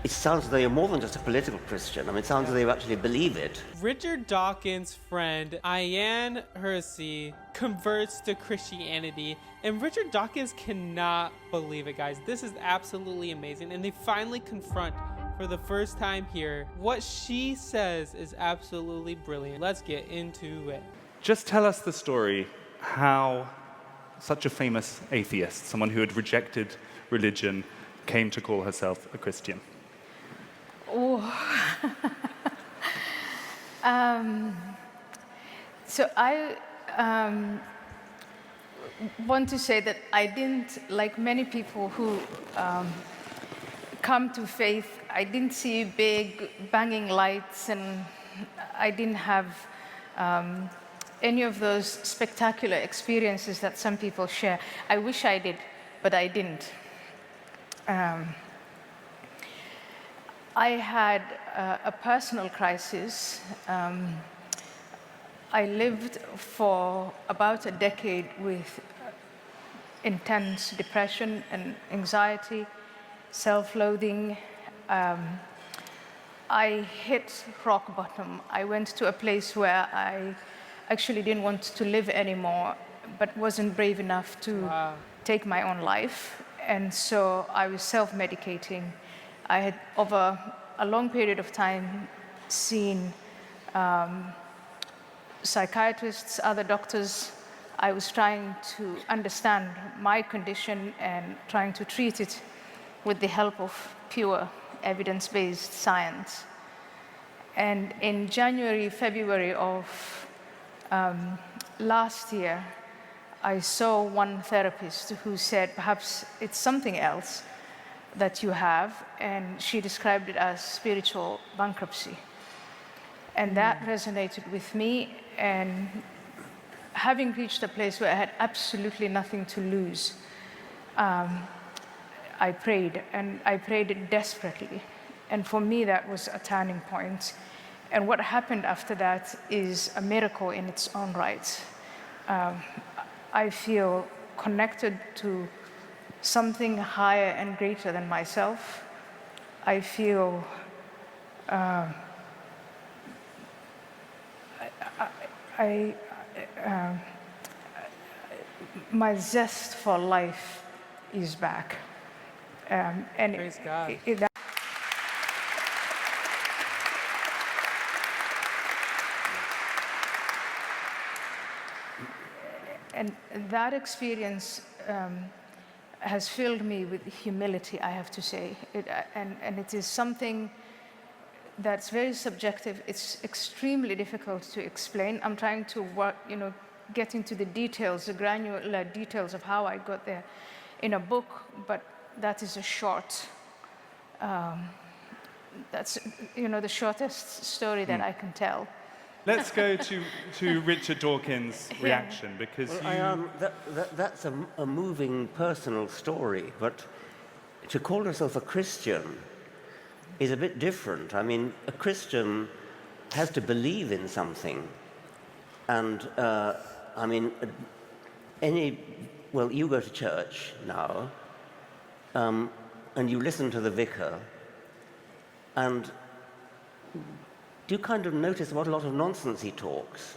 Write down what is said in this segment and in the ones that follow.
it sounds as though you're more than just a political Christian. I mean, it sounds as though you actually believe it. Richard Dawkins' friend, Ayaan Hirsi, converts to Christianity, and Richard Dawkins cannot believe it, guys. This is absolutely amazing, and they finally confront, for the first time here, what she says is absolutely brilliant. Let's get into it. Just tell us the story how such a famous atheist, someone who had rejected religion, came to call herself a Christian. Oh. So I want to say that I didn't, like many people who come to faith, I didn't see big banging lights, and I didn't have any of those spectacular experiences that some people share. I wish I did, but I didn't. I had a personal crisis. I lived for about a decade with intense depression and anxiety, self-loathing. I hit rock bottom. I went to a place where I actually didn't want to live anymore, but wasn't brave enough to take my own life. And so I was self-medicating. I had, over a long period of time, seen psychiatrists, other doctors. I was trying to understand my condition and trying to treat it with the help of pure evidence-based science. And in January, February of last year, I saw one therapist who said, perhaps it's something else that you have, and she described it as spiritual bankruptcy. And that resonated with me, and having reached a place where I had absolutely nothing to lose, I prayed, and I prayed desperately. And for me, that was a turning point. And what happened after that is a miracle in its own right. I feel connected to something higher and greater than myself. I feel my zest for life is back. And Praise God. And that experience has filled me with humility, I have to say. And it is something that's very subjective. It's extremely difficult to explain. I'm trying to work, get into the details, the granular details of how I got there in a book, but that is a short, that's the shortest story that I can tell. Let's go to Richard Dawkins' reaction, because Well, that's a moving personal story, but to call yourself a Christian is a bit different. I mean, a Christian has to believe in something. And, I mean, you go to church now, and you listen to the vicar, and do you kind of notice what a lot of nonsense he talks?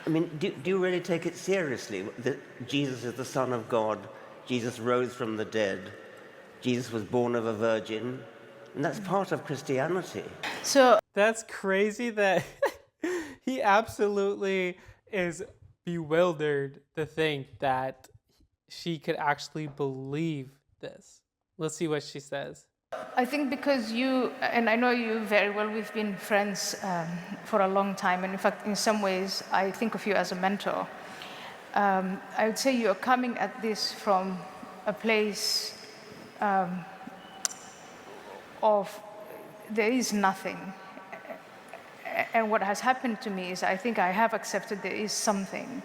I mean, do you really take it seriously that Jesus is the Son of God, Jesus rose from the dead, Jesus was born of a virgin, and that's part of Christianity. So That's crazy that he absolutely is bewildered to think that she could actually believe this. Let's see what she says. I think because you, and I know you very well, we've been friends for a long time, and in fact, in some ways, I think of you as a mentor. I would say you're coming at this from a place of there is nothing. And what has happened to me is I think I have accepted there is something.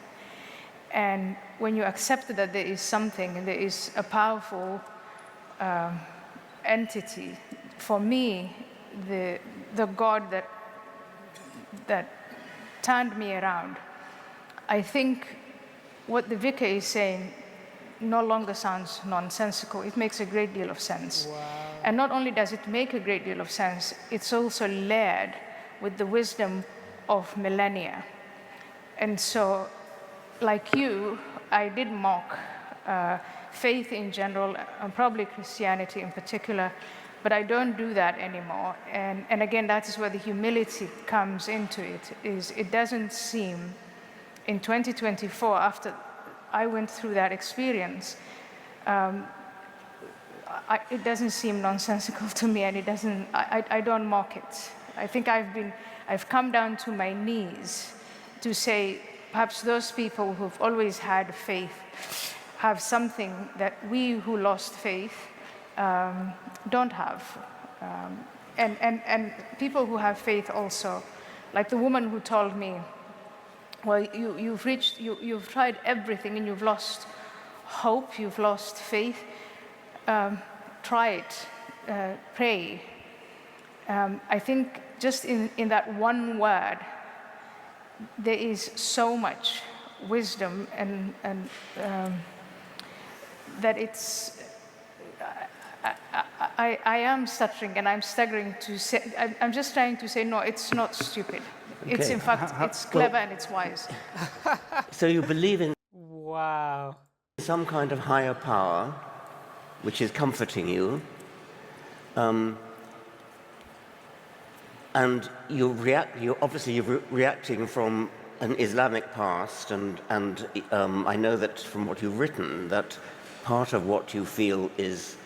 And when you accept that there is something, and there is a powerful entity, for me, the God that turned me around, I think what the vicar is saying no longer sounds nonsensical. It makes a great deal of sense. Wow. And not only does it make a great deal of sense, it's also layered with the wisdom of millennia. And so, like you, I did mock faith in general, and probably Christianity in particular, but I don't do that anymore. And again, that is where the humility comes into it, is it doesn't seem, in 2024, after I went through that experience, it doesn't seem nonsensical to me, and it doesn't, I don't mock it. I think I've come down to my knees to say, perhaps those people who've always had faith have something that we who lost faith don't have. And people who have faith also, like the woman who told me, well, you've tried everything and you've lost hope, you've lost faith. Try it, pray. I think just in that one word, there is so much wisdom and that it's, I am stuttering and I'm staggering to say, I'm just trying to say, no, it's not stupid. It's in fact, it's clever and it's wise. So you believe in Wow. some kind of higher power, which is comforting you, and you're obviously reacting from an Islamic past, and I know that from what you've written, that part of what you feel is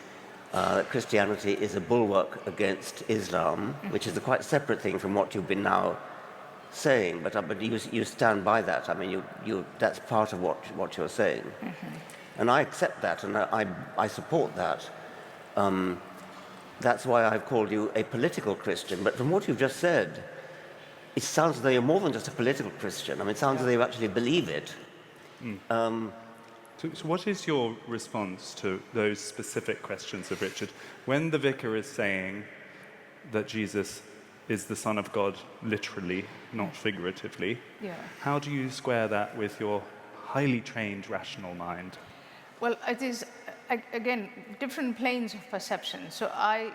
that Christianity is a bulwark against Islam, which is a quite separate thing from what you've been now saying, but you stand by that. I mean, that's part of what you're saying. And I accept that, and I support that. That's why I've called you a political Christian. But from what you've just said, it sounds as though you're more than just a political Christian. I mean, it sounds as though you actually believe it. So what is your response to those specific questions of Richard? When the vicar is saying that Jesus is the Son of God literally, not figuratively, how do you square that with your highly trained rational mind? Well, it is, again, different planes of perception. So I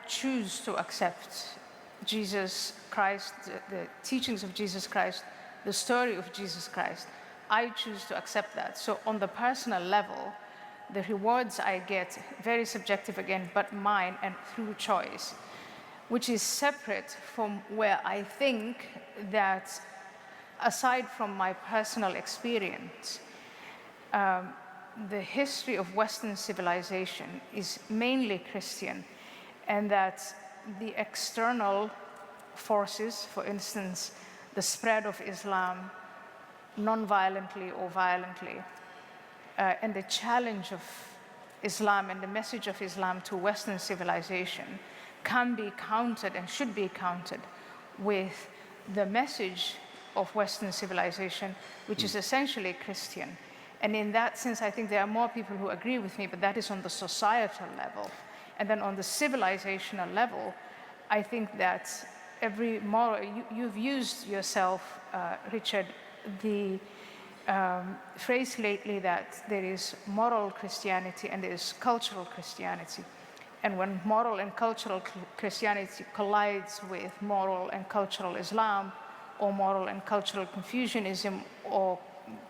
choose to accept Jesus Christ, the teachings of Jesus Christ, the story of Jesus Christ. I choose to accept that. So on the personal level, the rewards I get, very subjective again, but mine and through choice, which is separate from where I think that, aside from my personal experience, the history of Western civilization is mainly Christian, and that the external forces, for instance, the spread of Islam, non-violently or violently, and the challenge of Islam and the message of Islam to Western civilization can be countered and should be countered with the message of Western civilization, which is essentially Christian. And in that sense, I think there are more people who agree with me, but that is on the societal level. And then on the civilizational level, I think that every moral, you've used yourself, Richard, the phrase lately that there is moral Christianity and there is cultural Christianity. And when moral and cultural Christianity collides with moral and cultural Islam, or moral and cultural Confucianism, or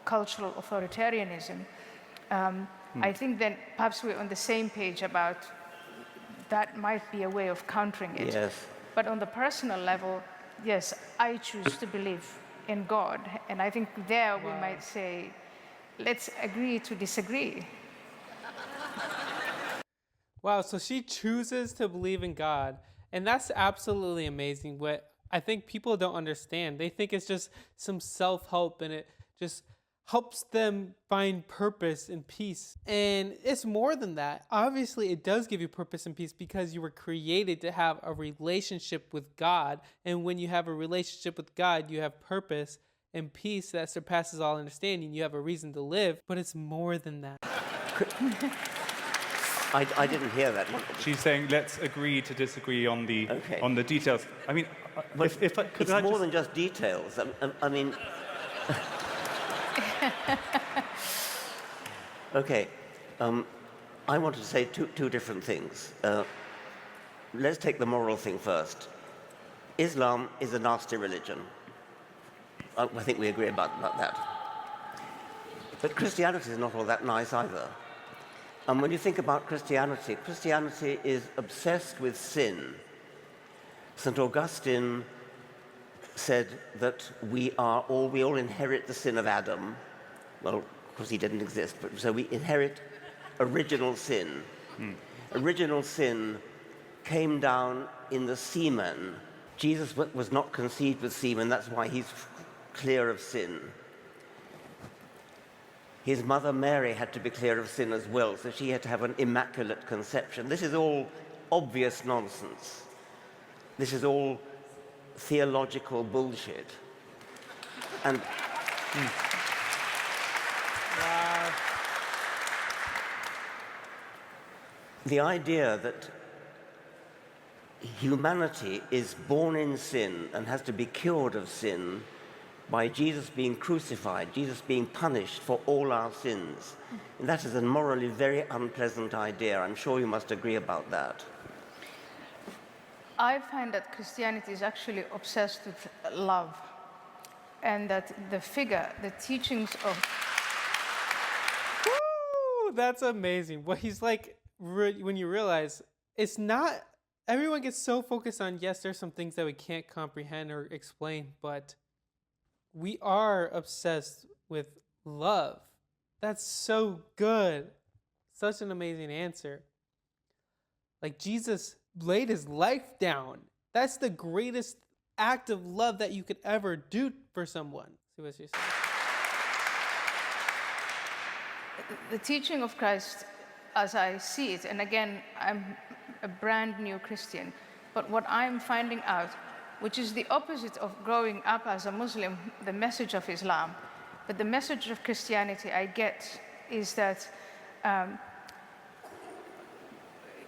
cultural authoritarianism, I think then perhaps we're on the same page about that might be a way of countering it. Yes. But on the personal level, yes, I choose to believe in God. And I think there we might say, let's agree to disagree. Wow, so she chooses to believe in God. And that's absolutely amazing. What I think people don't understand. They think it's just some self-help and it just helps them find purpose and peace. And it's more than that. Obviously, it does give you purpose and peace because you were created to have a relationship with God. And when you have a relationship with God, you have purpose and peace that surpasses all understanding. You have a reason to live, but it's more than that. I didn't hear that. She's saying, let's agree to disagree on the details. I mean, But it's more than just details. I mean, Okay. I want to say two different things. Let's take the moral thing first. Islam is a nasty religion. I think we agree about that. But Christianity is not all that nice either. And when you think about Christianity, Christianity is obsessed with sin. St. Augustine said that we all inherit the sin of Adam. Well, of course he didn't exist, but so we inherit original sin. Original sin came down in the semen. Jesus was not conceived with semen, that's why he's clear of sin. His mother Mary had to be clear of sin as well, so she had to have an immaculate conception. This is all obvious nonsense. This is all theological bullshit. And Wow. the idea that humanity is born in sin and has to be cured of sin by Jesus being crucified, Jesus being punished for all our sins. And that is a morally very unpleasant idea. I'm sure you must agree about that. I find that Christianity is actually obsessed with love, and that the figure, the teachings of... Woo! That's amazing. What he's like, when you realize it's not, everyone gets so focused on, yes, there's some things that we can't comprehend or explain, but we are obsessed with love. That's so good. Such an amazing answer. Like Jesus laid his life down. That's the greatest act of love that you could ever do for someone. See what you're saying? The teaching of Christ, as I see it, and again, I'm a brand new Christian, but what I'm finding out, which is the opposite of growing up as a Muslim, the message of Islam, but the message of Christianity I get is that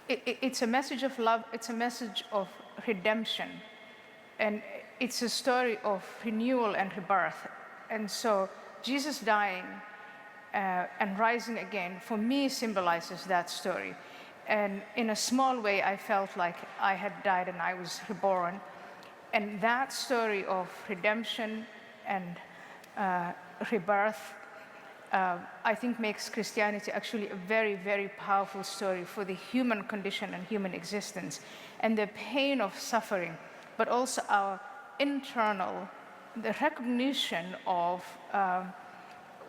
it's a message of love, it's a message of redemption, and it's a story of renewal and rebirth. And so Jesus dying and rising again, for me, symbolizes that story. And in a small way, I felt like I had died and I was reborn. And that story of redemption and rebirth, I think makes Christianity actually a very, very powerful story for the human condition and human existence, and the pain of suffering, but also our internal, the recognition of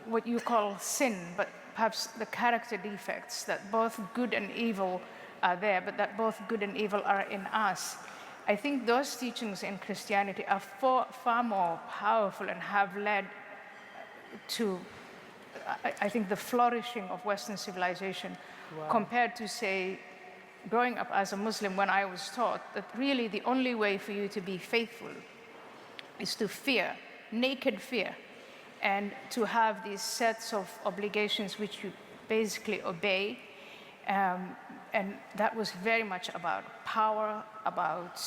what you call sin, but perhaps the character defects, that both good and evil are there, but that both good and evil are in us. I think those teachings in Christianity are far more powerful and have led to, I think, the flourishing of Western civilization. Wow. Compared to, say, growing up as a Muslim, when I was taught that really the only way for you to be faithful is to fear, naked fear, and to have these sets of obligations which you basically obey. And that was very much about power, about,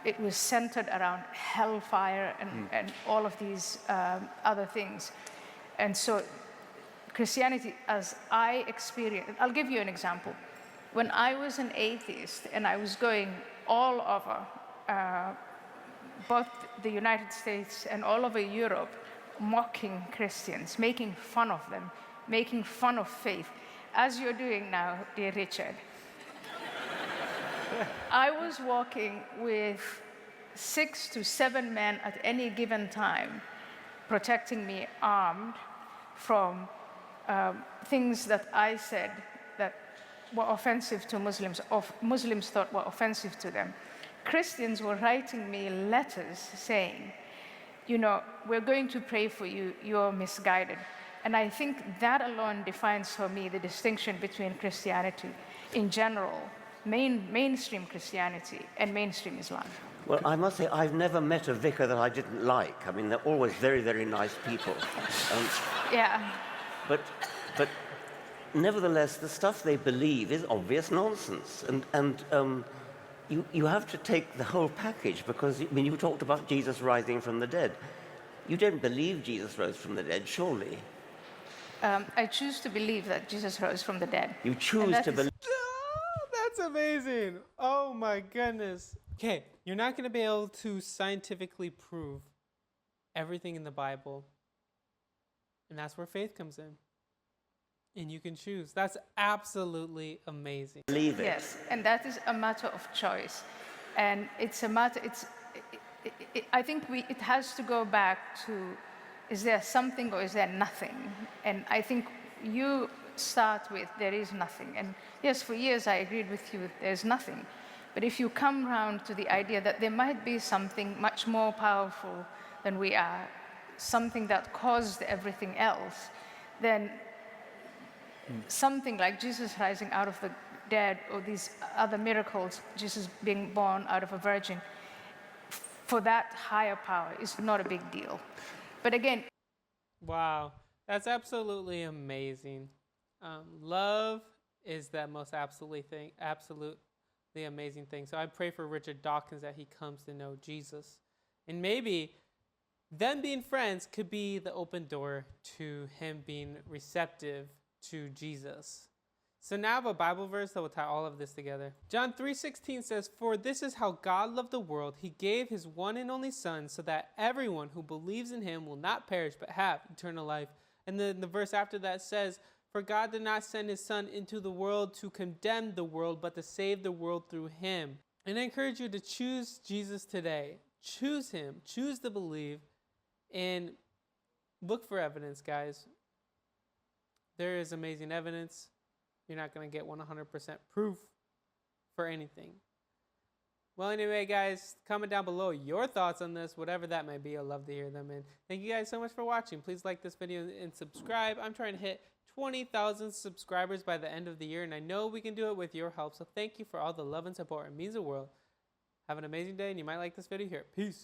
it was centered around hellfire and all of these other things. And so Christianity, as I experienced, I'll give you an example. When I was an atheist and I was going all over, both the United States and all over Europe, mocking Christians, making fun of them, making fun of faith, as you're doing now, dear Richard. I was walking with 6 to 7 men at any given time, protecting me, armed, from things that I said that were offensive to Muslims, or Muslims thought were offensive to them. Christians were writing me letters saying, you know, we're going to pray for you, you're misguided. And I think that alone defines for me the distinction between Christianity in general, mainstream Christianity, and mainstream Islam. Well, I must say, I've never met a vicar that I didn't like. I mean, they're always very, very nice people. Yeah. But nevertheless, the stuff they believe is obvious nonsense. And you have to take the whole package, because when you talked about Jesus rising from the dead, you don't believe Jesus rose from the dead, surely. I choose to believe that Jesus rose from the dead. You And choose that to is- believe. That's amazing. Oh my goodness. Okay, you're not going to be able to scientifically prove everything in the Bible. And that's where faith comes in. And you can choose. That's absolutely amazing. Believe it. Yes, and that is a matter of choice. And it's a matter, I think it has to go back to, is there something or is there nothing? And I think you start with, there is nothing. And yes, for years I agreed with you, there's nothing. But if you come round to the idea that there might be something much more powerful than we are, something that caused everything else, then something like Jesus rising out of the dead or these other miracles, Jesus being born out of a virgin, for that higher power is not a big deal. But again, Wow, that's absolutely amazing. Love is that most absolutely amazing thing. So I pray for Richard Dawkins that he comes to know Jesus. And maybe them being friends could be the open door to him being receptive to Jesus. So now I have a Bible verse that will tie all of this together. John 3:16 says, "For this is how God loved the world. He gave his one and only Son so that everyone who believes in him will not perish but have eternal life." And then the verse after that says, "For God did not send his Son into the world to condemn the world, but to save the world through him." And I encourage you to choose Jesus today. Choose him. Choose to believe. And look for evidence, guys. There is amazing evidence. You're not going to get 100% proof for anything. Well, anyway, guys, comment down below your thoughts on this, whatever that may be. I'd love to hear them. And thank you guys so much for watching. Please like this video and subscribe. I'm trying to hit 20,000 subscribers by the end of the year, and I know we can do it with your help. So thank you for all the love and support. It means the world. Have an amazing day, and you might like this video here. Peace.